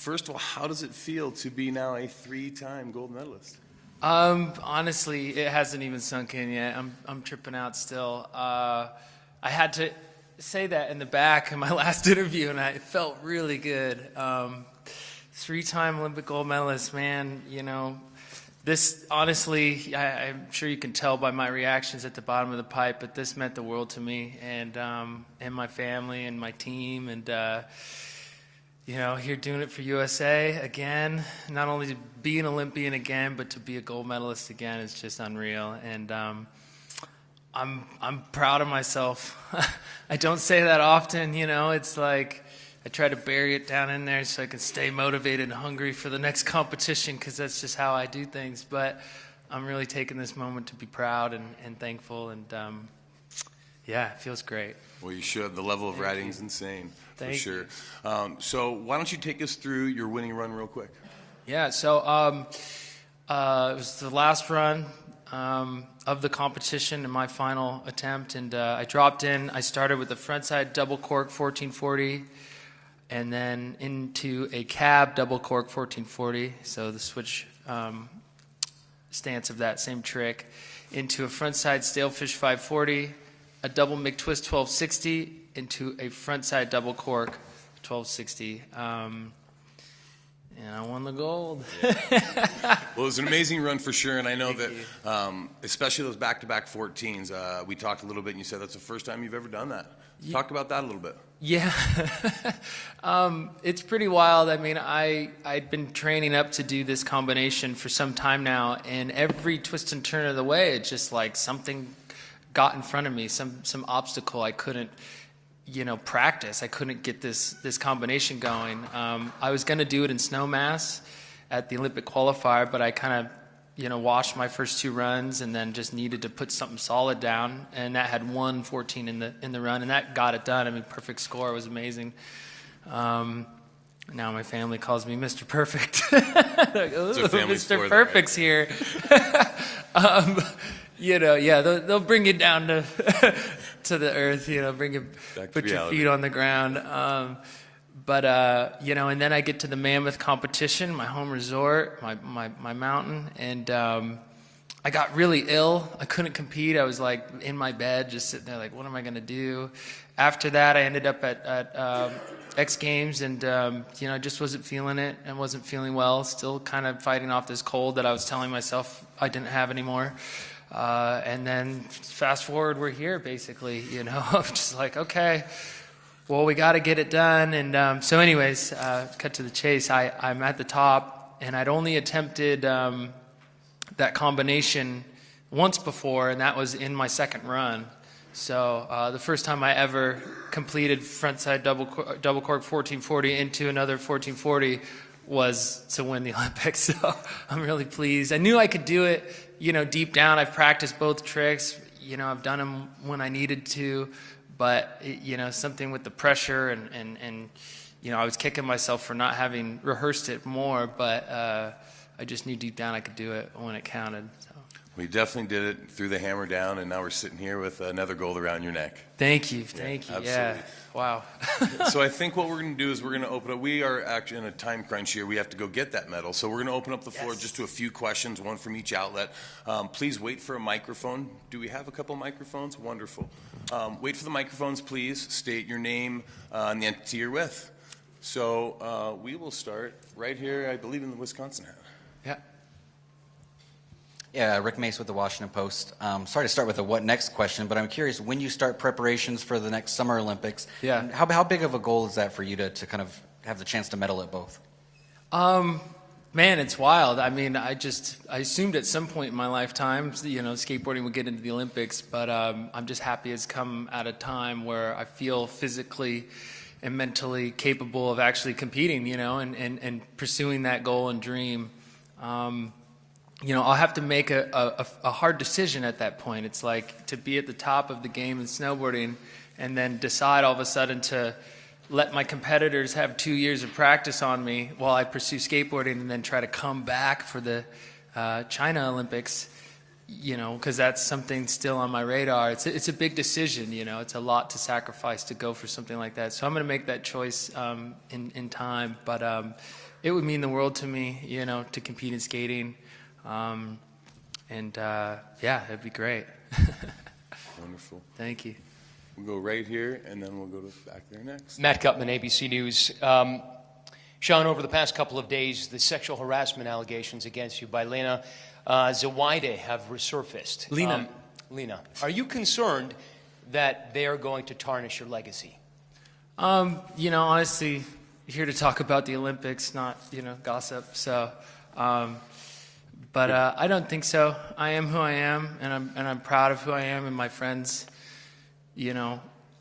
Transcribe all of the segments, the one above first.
first of all, how does it feel to be now a 3-time gold medalist? Honestly, it hasn't even sunk in yet. I'm tripping out still. I had to say that in the back in my last interview, and it felt really good. 3-time Olympic gold medalist, man. You know, this honestly, I'm sure you can tell by my reactions at the bottom of the pipe, but this meant the world to me and my family and my team, and you know, here doing it for USA again. Not only to be an Olympian again, but to be a gold medalist again is just unreal. And I'm proud of myself. I don't say that often, you know. It's like I try to bury it down in there so I can stay motivated and hungry for the next competition, because that's just how I do things. But I'm really taking this moment to be proud and thankful, and yeah, it feels great. Well, you should. The level of riding is insane, for Thank sure. So why don't you take us through your winning run real quick? Yeah, so it was the last run of the competition in my final attempt, and I dropped in. I started with the frontside double cork 1440, and then into a cab double cork 1440, so the switch stance of that same trick, into a frontside stalefish 540, a double McTwist 1260, into a frontside double cork 1260. And I won the gold. Well, it was an amazing run for sure, and I know that especially those back-to-back 14s, we talked a little bit, and you said that's the first time you've ever done that. Talk about that a little bit. Yeah. It's pretty wild. I mean, I'd been training up to do this combination for some time now, and every twist and turn of the way, it's just like something got in front of me, some obstacle I couldn't, you know, practice. I couldn't get this combination going. I was going to do it in Snowmass at the Olympic qualifier, but I kind of, you know, watched my first 2 runs and then just needed to put something solid down, and that had 1:14 in the run, and that got it done. I mean, perfect score. It was amazing. Now my family calls me Mr. Perfect. Like, Mr. Perfect's here. You know, yeah, they'll bring you down to the earth, you know, put your feet on the ground. But you know, and then I get to the Mammoth competition, my home resort, my mountain, and I got really ill. I couldn't compete. I was like in my bed, just sitting there like, what am I going to do? After that, I ended up at X Games, and you know, I just wasn't feeling it and wasn't feeling well. Still kind of fighting off this cold that I was telling myself I didn't have anymore. And then fast forward, we're here basically, you know. I'm just like, okay, well, we got to get it done. And so anyways, cut to the chase, I'm at the top, and I'd only attempted that combination once before, and that was in my second run. So the first time I ever completed frontside double cork 1440 into another 1440 was to win the Olympics. So I'm really pleased. I knew I could do it, you know, deep down. I've practiced both tricks. You know, I've done them when I needed to, but you know, something with the pressure and you know, I was kicking myself for not having rehearsed it more, but I just knew deep down I could do it when it counted. So. We definitely did it, threw the hammer down, and now we're sitting here with another gold around your neck. Thank you. Absolutely. Yeah. Wow. So I think what we're going to do is we're going to open up. We are actually in a time crunch here. We have to go get that medal. So we're going to open up the floor just to a few questions, one from each outlet. Please wait for a microphone. Do we have a couple microphones? Wonderful. Wait for the microphones, please. State your name and the entity you're with. So we will start right here, I believe, in the Wisconsin hat. Yeah. Yeah, Rick Mace with the Washington Post. Sorry to start with a what next question, but I'm curious, when you start preparations for the next Summer Olympics, how big of a goal is that for you to kind of have the chance to medal at both? Man, it's wild. I mean, I assumed at some point in my lifetime, you know, skateboarding would get into the Olympics, but I'm just happy it's come at a time where I feel physically and mentally capable of actually competing, you know, and pursuing that goal and dream. You know, I'll have to make a hard decision at that point. It's like to be at the top of the game in snowboarding and then decide all of a sudden to let my competitors have 2 years of practice on me while I pursue skateboarding, and then try to come back for the China Olympics. because that's something still on my radar. It's a big decision, it's a lot to sacrifice to go for something like that. So I'm going to make that choice in time. But it would mean the world to me, to compete in skating. It'd be great. Wonderful. Thank you. We'll go right here, and then we'll go back there next. Matt Gutman, ABC News. Shaun, over the past couple of days, the sexual harassment allegations against you by Lena Zawide have resurfaced. Lena, are you concerned that they are going to tarnish your legacy? Honestly, here to talk about the Olympics, not, gossip. So, but I don't think so. I am who I am, and I'm proud of who I am, and my friends,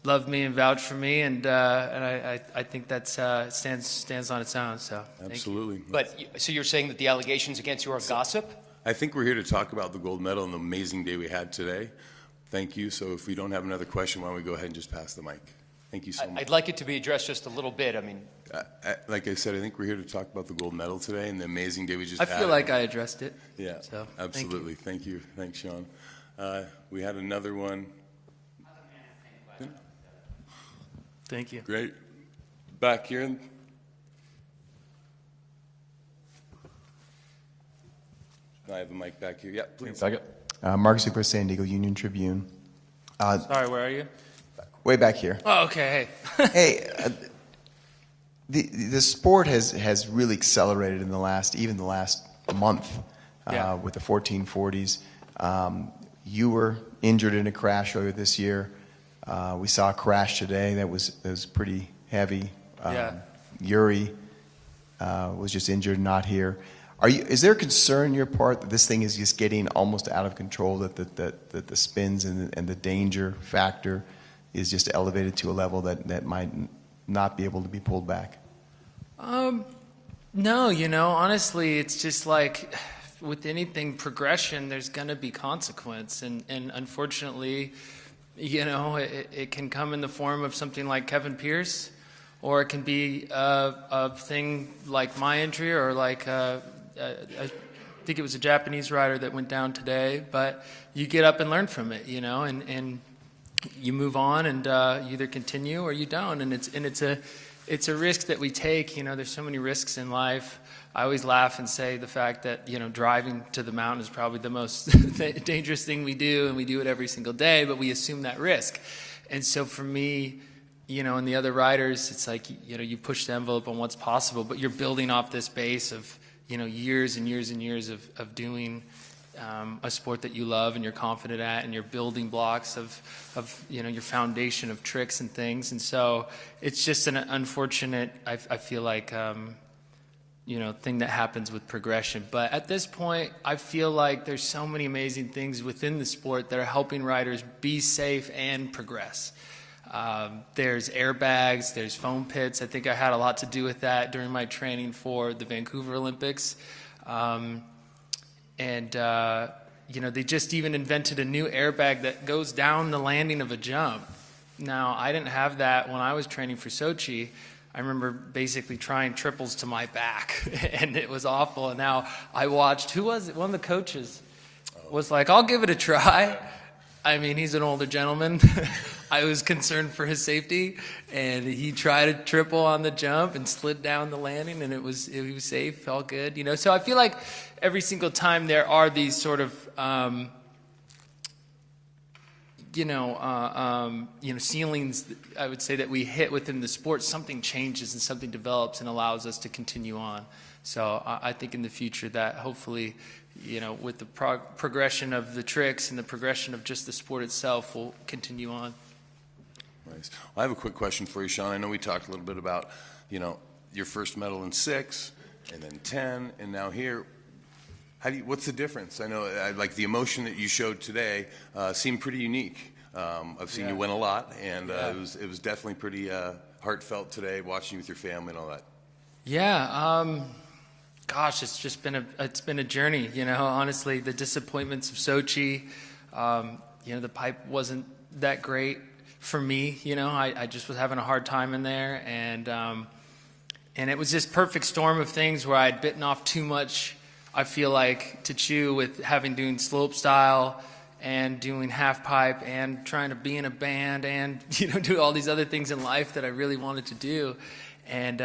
love me and vouch for me, and I think that stands on its own. So absolutely. But so you're saying that the allegations against you are gossip? I think we're here to talk about the gold medal and the amazing day we had today. Thank you. So if we don't have another question, why don't we go ahead and just pass the mic? Thank you so much. I'd like it to be addressed just a little bit. I mean, like I said, I think we're here to talk about the gold medal today and the amazing day we just had. I feel like I addressed it. Yeah, so, absolutely. Thank you. Thanks, Shaun. We had another one. Thank you. Great. Back here. I have a mic back here. Yeah, please. Mark Zucker, San Diego Union Tribune. Sorry, where are you? Way back here. Oh, okay. Hey, the sport has really accelerated in the last month with the 1440s. You were injured in a crash earlier this year. We saw a crash today that was pretty heavy. Yuri was just injured, not here. Is there a concern on your part that this thing is just getting almost out of control, that the spins and the danger factor is just elevated to a level that might not be able to be pulled back? No, honestly, it's just like with anything progression, there's going to be consequence. And unfortunately, it can come in the form of something like Kevin Pierce, or it can be a thing like my injury, or like I think it was a Japanese rider that went down today. But you get up and learn from it, and you move on, and you either continue or you don't. And it's a risk that we take. There's so many risks in life. I always laugh and say the fact that driving to the mountain is probably the most dangerous thing we do, and we do it every single day, but we assume that risk. And so for me, and the other riders, it's like you push the envelope on what's possible, but you're building off this base of years and years and years of doing a sport that you love and you're confident at, and you're building blocks of your foundation of tricks and things. And so it's just an unfortunate, I feel like, thing that happens with progression. But at this point, I feel like there's so many amazing things within the sport that are helping riders be safe and progress. There's airbags, there's foam pits. I think I had a lot to do with that during my training for the Vancouver Olympics. They just even invented a new airbag that goes down the landing of a jump. Now, I didn't have that when I was training for Sochi. I remember basically trying triples to my back, and it was awful. And now I watched, who was it? One of the coaches was like, I'll give it a try. I mean, he's an older gentleman. I was concerned for his safety, and he tried a triple on the jump and slid down the landing, and he was safe, felt good. So I feel like every single time there are these sort of ceilings, I would say, that we hit within the sport, something changes and something develops and allows us to continue on. So I think in the future that hopefully, with the progression of the tricks and the progression of just the sport itself, will continue on. Nice. Well, I have a quick question for you, Shaun. I know we talked a little bit about, your first medal in 6, and then 10, and now here. What's the difference? I know, like the emotion that you showed today seemed pretty unique. I've seen you win a lot, and it was definitely pretty heartfelt today, watching you with your family and all that. Yeah. Gosh, it's just been a journey. Honestly, the disappointments of Sochi. The pipe wasn't that great for me. I just was having a hard time in there, and it was this perfect storm of things where I'd bitten off too much I feel like to chew with having doing slope style and doing half pipe and trying to be in a band and do all these other things in life that I really wanted to do, and